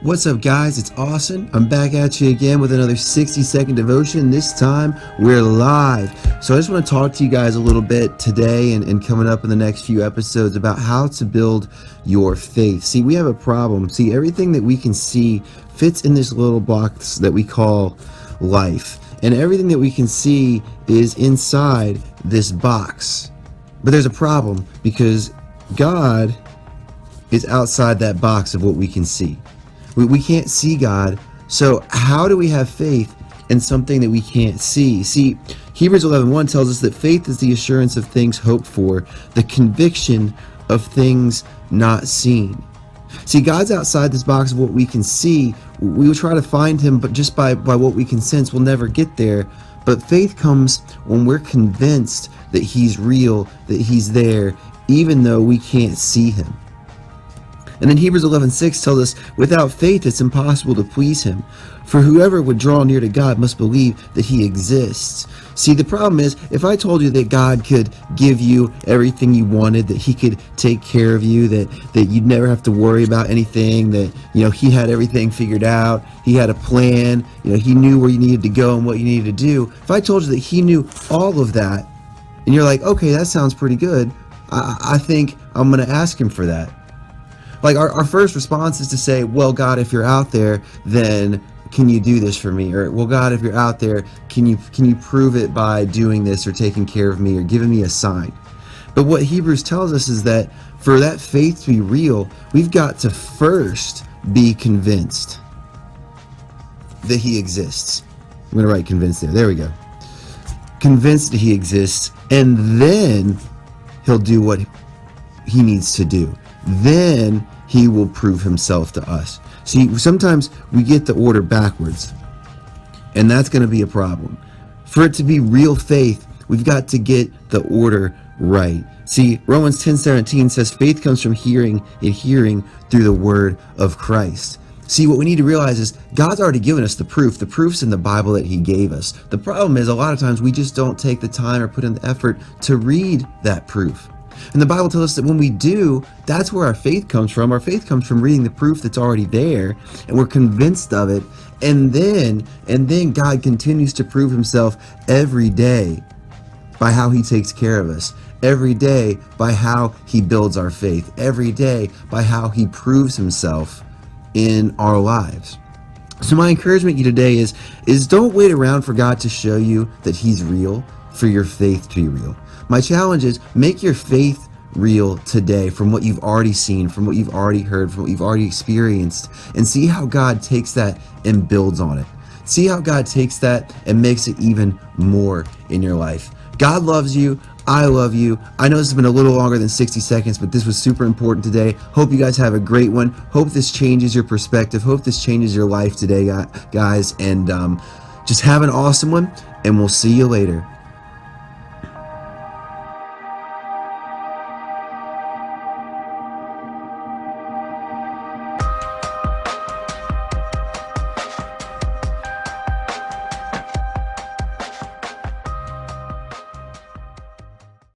What's up, guys? It's Austin. I'm back at you again with another 60-second devotion. This time we're live. So I just want to talk to you guys a little bit today and coming up in the next few episodes about how to build your faith. See, we have a problem. See, everything that we can see fits in this little box that we call life. And everything that we can see is inside this box. But there's a problem because God is outside that box of what we can see. We can't see God, so how do we have faith in something that we can't see? See, Hebrews 11:1 tells us that faith is the assurance of things hoped for, the conviction of things not seen. See, God's outside this box of what we can see. We will try to find him, but just by what we can sense, we'll never get there. But faith comes when we're convinced that he's real, that he's there, even though we can't see him. And then Hebrews 11:6 tells us, without faith it's impossible to please him. For whoever would draw near to God must believe that he exists. See, the problem is, if I told you that God could give you everything you wanted, that he could take care of you, that you'd never have to worry about anything, that, he had everything figured out, he had a plan, he knew where you needed to go and what you needed to do. If I told you that he knew all of that, and you're like, okay, that sounds pretty good, I think I'm going to ask him for that. Like our first response is to say, well, God, if you're out there, then can you do this for me? Or, well, God, if you're out there, can you prove it by doing this or taking care of me or giving me a sign? But what Hebrews tells us is that for that faith to be real, we've got to first be convinced that he exists. I'm going to write convinced there. There we go. Convinced that he exists, and then he'll do what he needs to do. Then he will prove himself to us. See, sometimes we get the order backwards, and that's going to be a problem. For it to be real faith, we've got to get the order right. See, Romans 10:17 says faith comes from hearing, and hearing through the word of Christ. See, what we need to realize is God's already given us the proof. The proof's in the Bible that he gave us. The problem is a lot of times we just don't take the time or put in the effort to read that proof. And the Bible tells us that when we do, that's where our faith comes from. Our faith comes from reading the proof that's already there, and we're convinced of it. And then God continues to prove himself every day by how he takes care of us, every day by how he builds our faith, every day by how he proves himself in our lives. So my encouragement to you today is don't wait around for God to show you that he's real, for your faith to be real. My challenge is make your faith real today from what you've already seen, from what you've already heard, from what you've already experienced, and see how God takes that and builds on it. See how God takes that and makes it even more in your life. God loves you. I love you. I know this has been a little longer than 60 seconds, but this was super important today. Hope you guys have a great one. Hope this changes your perspective. Hope this changes your life today, guys. And just have an awesome one, and we'll see you later.